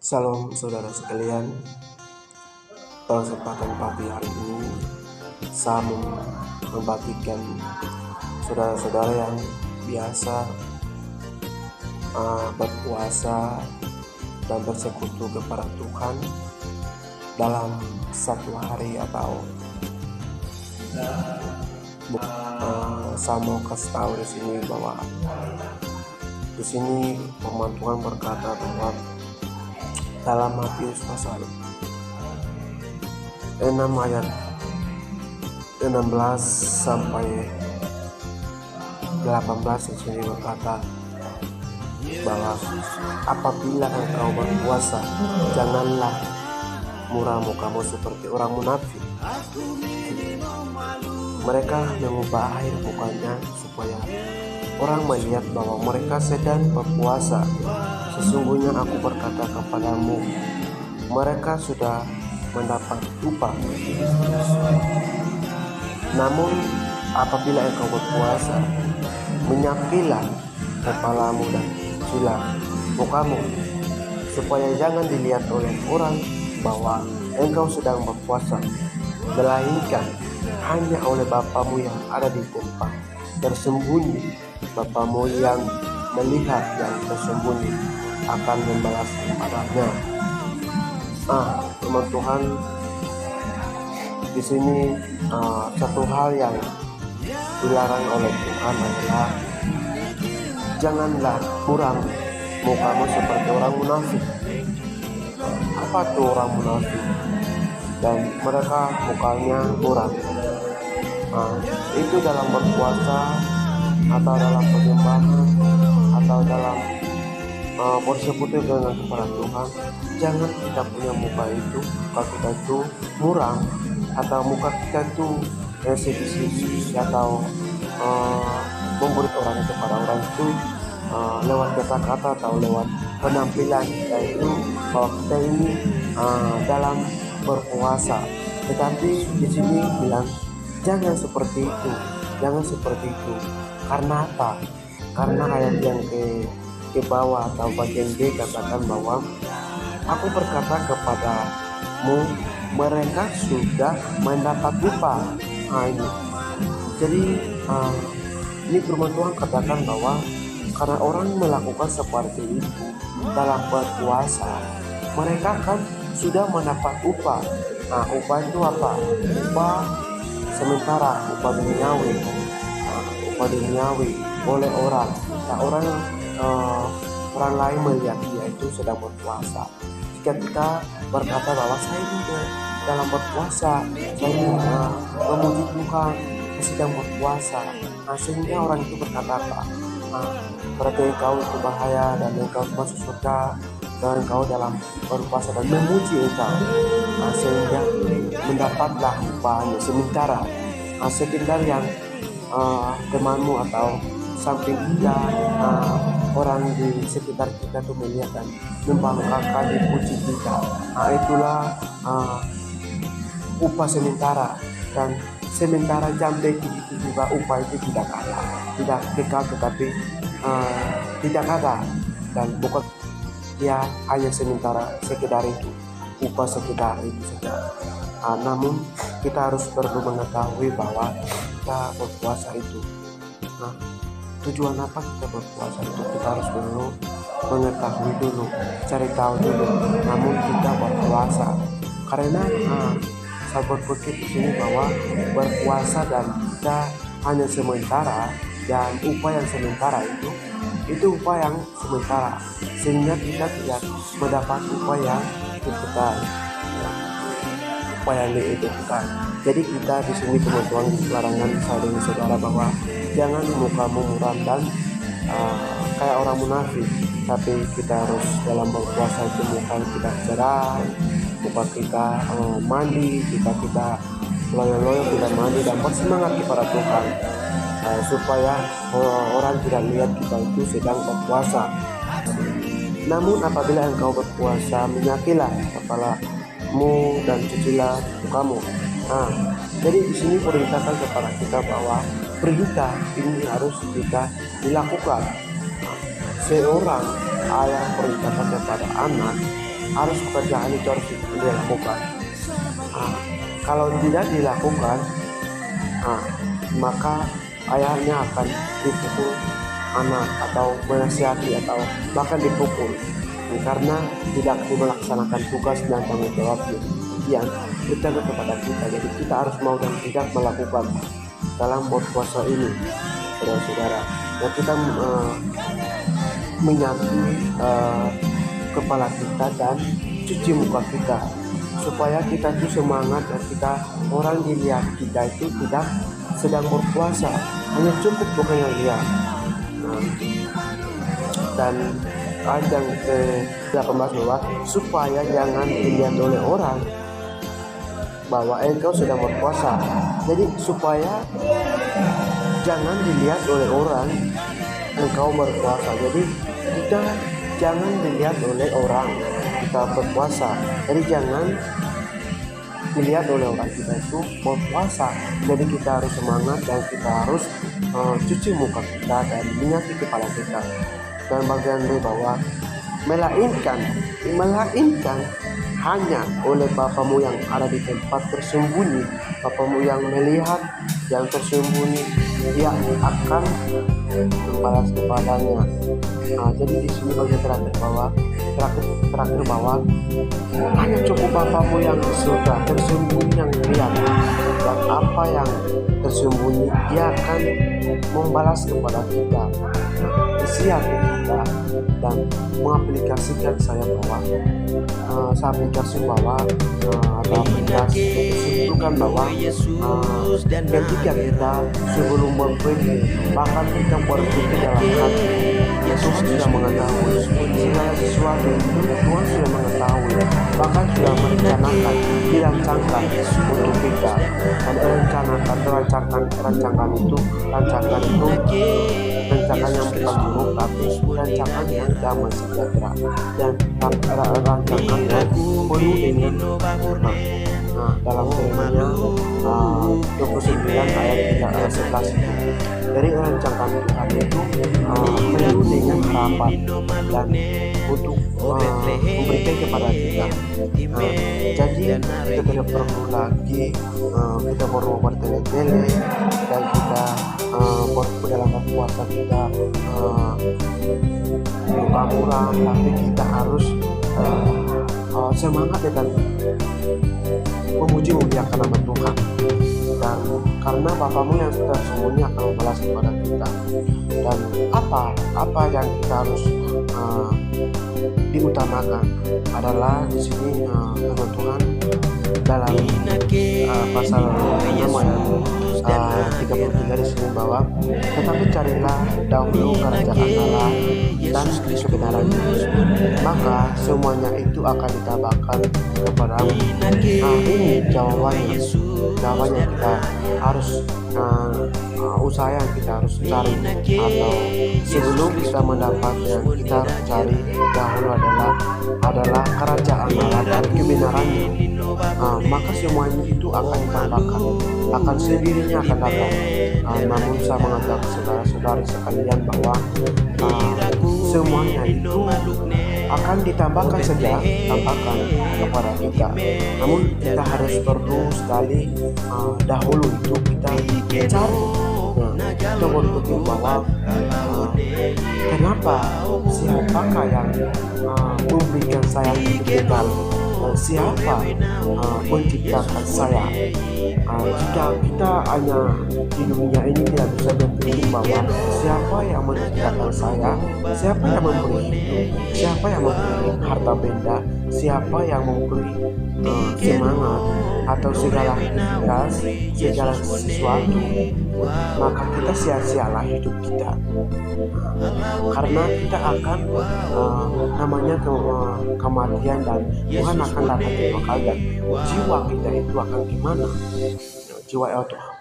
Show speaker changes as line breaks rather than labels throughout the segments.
Salam saudara sekalian, pada kesempatan pagi hari ini saya membagikan saudara-saudara yang biasa berpuasa dan bersekutu kepada Tuhan dalam satu hari atau saya mau kasih tahu di sini bahwa di sini firman Tuhan berkata bahwa dalam Matius pasal 6 ayat 16 sampai 18 di sini berkata bahwa apabila engkau berpuasa, janganlah muram mukamu seperti orang munafik. Mereka mengubah air mukanya supaya orang melihat bahwa mereka sedang berpuasa. Sesungguhnya aku berkata kepadamu, mereka sudah mendapat upah. Namun apabila engkau berpuasa, menyapilah kepalamu dan cucilah mukamu, supaya jangan dilihat oleh orang bahwa engkau sedang berpuasa, melainkan hanya oleh Bapamu yang ada di tempat tersembunyi. Bapamu yang melihat yang tersembunyi akan membalas kepadanya. Firman Tuhan di sini satu hal yang dilarang oleh Tuhan adalah janganlah muram mukamu seperti orang munafik. Apa tuh orang munafik? Dan mereka mukanya muram. Itu dalam berpuasa atau dalam penyembahan atau dalam bersekutu dengan kepada Tuhan, jangan kita punya muka itu, muka kita itu muram atau muka kita itu sedih atau memberi orang itu pada orang itu lewat kata-kata atau lewat penampilan kita itu bahwa kita ini dalam berpuasa. Tetapi di sini bilang jangan seperti itu, jangan seperti itu. Karena apa? Karena ayat yang ke bawah atau bagian B katakan bahwa aku berkata kepadamu, mereka sudah mendapat upah. Ini. Jadi ini firman Tuhan katakan bahwa karena orang melakukan seperti itu dalam berpuasa, mereka kan sudah mendapat upah. Upah itu apa? Upah sementara, upah duniawi. Upah duniawi oleh orang. Orang lain melihat dia itu sedang berpuasa. Jika kita berkata bahwa saya juga dalam berpuasa, saya memuji Tuhan, saya sedang berpuasa, sehingga orang itu berkata apa? Berarti engkau itu bahaya dan engkau masuk surga dan engkau dalam berpuasa dan memuji engkau, sehingga mendapatlah upahnya sementara. Sekedar yang temanmu atau samping kita, orang di sekitar kita tuh melihat dan membanggakan dipuji kita, itulah upah sementara. Dan sementara sampai itu juga upah itu tidak kekal, tetapi tidak ada dan bukan ya hanya sementara, sekedar itu upah sekedar itu saja. Namun kita harus perlu mengetahui bahwa kita berpuasa itu tujuan apa kita berpuasa itu kita harus perlu mengetahui dulu, cari tahu dulu. Namun kita berpuasa karena saya berpikir di sini bahwa berpuasa dan kita hanya sementara, dan upah yang sementara itu upah yang sementara, sehingga kita tidak mendapat upah yang kekal, upah yang dikekal. Jadi kita di sini kebetulan larangan saya dengan saudara bahwa jangan mukamu muram dan kayak orang munafik, tapi kita harus dalam berpuasa itu muka kita cerah, muka kita mandi, kita loyo-loyo kita mandi dan bersemangat kepada Tuhan, supaya orang tidak lihat kita itu sedang berpuasa. Namun apabila engkau berpuasa, menyapilah kepalamu dan cucilah mukamu. Jadi di sini perintahkan kepada kita bahwa perintah ini harus kita dilakukan. Seorang ayah perintahkan kepada anak harus pekerjaan itu harus dilakukan. Kalau tidak dilakukan, maka ayahnya akan dipukul anak atau menasihati atau bahkan dipukul karena tidak melaksanakan tugas dan tanggung jawab yang bertanggung kepada kita. Jadi kita harus mau dan tidak melakukan dalam berpuasa ini, saudara-saudara. Dan kita menyapu kepala kita dan cuci muka kita supaya kita itu semangat dan kita orang dilihat kita itu tidak sedang berpuasa, hanya cukup bukan yang lihat. Dan ayat yang ke-18 bahwa supaya jangan dilihat oleh orang bahwa engkau sedang berpuasa. Jadi supaya jangan dilihat oleh orang engkau berpuasa. Jadi kita jangan dilihat oleh orang kita berpuasa. Jadi jangan dilihat oleh orang kita itu berpuasa. Jadi kita harus semangat dan kita harus cuci muka kita dan menyaki kepala kita. Dan bagian B bahwa melainkan hanya oleh Bapamu yang ada di tempat tersembunyi, Bapamu yang melihat yang tersembunyi, Dia akan membalas kepadanya. Jadi di sini bagian terakhir bahwa hanya cukup Bapamu yang di surga tersembunyi yang melihat, dan apa yang tersembunyi Dia akan membalas kepada kita. Siap kita dan mengaplikasikan saya aplikasi bahwa ada aplikasi menunjukkan bahwa ketika kita sebelum berpikir bahkan kita berpikir dalam hati, Yesus sudah mengetahui segala sesuatu itu. Tuhan sudah mengetahui, bahkan sudah merencanakan, dirancangkan untuk kita. Dan rancangan itu rancangan yang bukan buruk, tapi rancangan yang damai sejahtera dan rancangan yang penuh dengan hikmah. Dalam firman-Nya 29 ayat 11 itu, dari rancangan Tuhan itu penuh dengan harapan dan untuk memberikan kepada kita. Jadi kita tidak perlu lagi kita perlu bertele-tele dan kita dalam puasa kita murah, tapi kita harus semangat dan memuji-muliakan nama Tuhan. Dan karena Bapamu yang tersembunyi akan membalas kepada kita. Dan apa yang kita harus diutamakan adalah di sini firman Tuhan dalam pasal 6 ayat 33 di sini bahwa tetapi carilah dahulu kerajaan Allah dan kebenarannya, maka semuanya itu akan ditambahkan kepadamu. Ini jawabannya kita harus usaha yang kita harus cari, atau sebelum kita mendapatkan kita harus cari dahulu adalah kerajaan Allah dan kebenarannya. Maka semuanya itu akan ditambahkan, akan sendirinya akan datang. Namun saya mengajak saudara-saudari sekalian bahwa semuanya itu akan ditambahkan kepada kita. Namun kita harus perlu sekali dahulu itu kita cari. Kita berpikir bahwa kenapa, siapakah yang memberikan saya kehidupan, siapa menciptakan saya. Jika kita hanya di dunia ini tidak bisa berpikir bahwa siapa yang menciptakan saya, siapa yang memberi hidup, siapa yang memberi harta benda, siapa yang memberi semangat atau segala aktivitas, segala sesuatu, maka kita sia-sialah hidup kita. Karena kita akan namanya kematian, dan Tuhan akan datang kedua kali, dan jiwa kita itu akan gimana,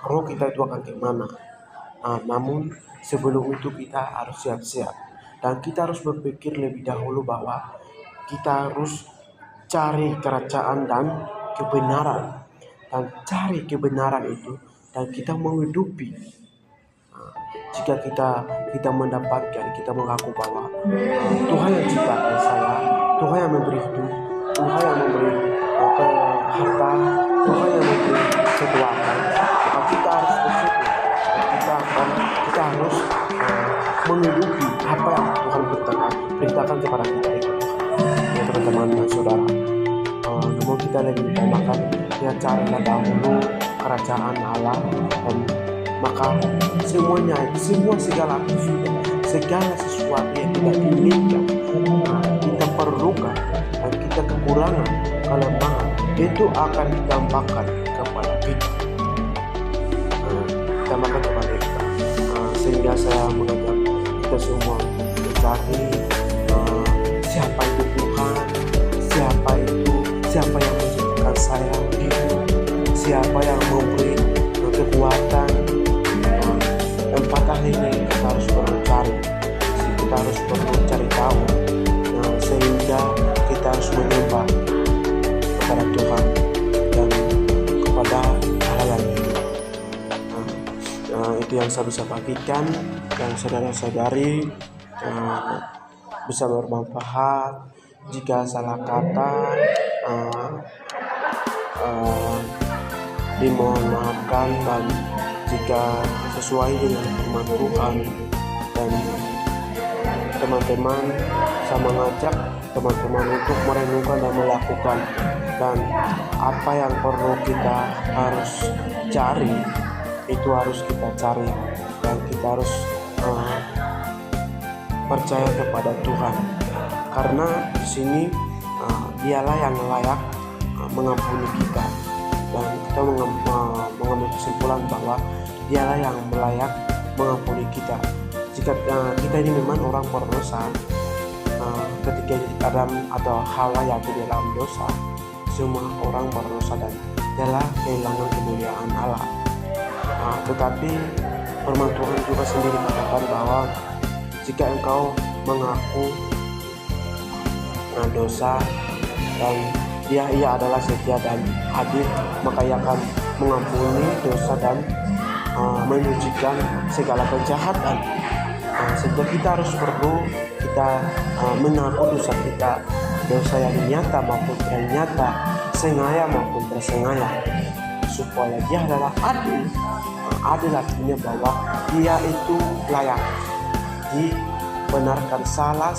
roh kita itu akan gimana. Namun sebelum itu kita harus siap-siap, dan kita harus berpikir lebih dahulu bahwa kita harus cari kerajaan dan kebenaran, dan cari kebenaran itu dan kita menghidupi. Jika kita mendapatkan, kita mengaku bahwa Tuhan yang ciptakan saya, Tuhan yang memberi hidup, Tuhan yang memberi harta, Tuhan yang memberi kekuatan, maka kita harus bersyukur dan kita harus menghidupi apa yang Tuhan perintahkan kepada kita itu. Ya teman-teman dan saudara, namun kita lebih utamakan ya carilah dahulu kerajaan Allah, dan maka semuanya, segala aktivitas, segala sesuatu yang kita inginkan, kita perlukan, dan kita kekurangan, kelemahan, itu akan ditampakkan kepada kita. Ditampakkan kepada kita. Sehingga saya mengajak kita semua mencari siapa itu Tuhan, siapa yang menciptakan saya, siapa yang memberi kekuatan. Empat hal ini kita harus perlu cari, kita harus perlu cari tahu, sehingga kita harus menyembah kepada Tuhan dan kepada hal yang itu. Itu yang saya bisa bagikan, yang saudara-saudari bisa bermanfaat. Jika salah kata, dimohon maafkan, dan jika sesuai dengan firman Tuhan, dan teman-teman, saya mengajak teman-teman untuk merenungkan dan melakukan, dan apa yang perlu kita harus cari itu harus kita cari, dan kita harus percaya kepada Tuhan, karena di sini dialah yang layak mengampuni kita, dan kita mengambil kesimpulan bahwa dialah yang layak mengampuni kita. Jika kita ini memang orang berdosa, ketika Adam atau Hawa jatuh dalam dosa, semua orang berdosa dan telah kehilangan kemuliaan Allah. Tetapi firman Tuhan juga sendiri katakan bahwa jika engkau mengaku dosa, dan ia adalah setia dan adil, maka ia akan mengampuni dosa dan menyucikan segala kejahatan. Sehingga kita harus perlu mengaku dosa kita, dosa yang nyata maupun tidak nyata, sengaja maupun tersengaja, supaya dia adalah adil. Adil artinya bahwa dia itu layak dibenarkan, salah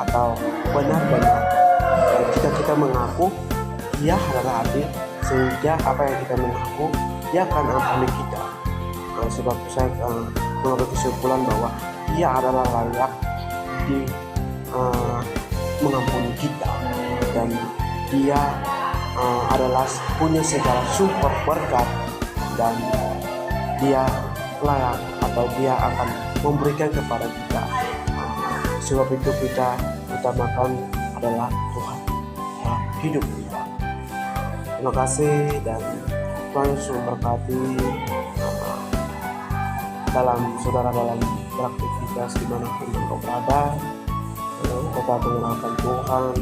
atau benar-benar. Dan jika kita mengaku dia adalah adil, sehingga apa yang kita mengaku dia akan ampuni kita. Sebab saya mengambil kesimpulan bahwa dia adalah layak mengampuni kita, dan dia adalah punya segala sumber berkat, dan dia layak atau dia akan memberikan kepada kita. Sebab itu kita utamakan adalah Tuhan dalam hidup kita. Terima kasih, dan Tuhan Yesus memberkati saudara dalam beraktivitas dimanapun engkau berada. Tetap menggunakan Tuhan,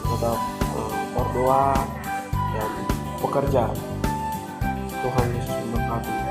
tetap berdoa dan bekerja. Tuhan Yesus memberkati.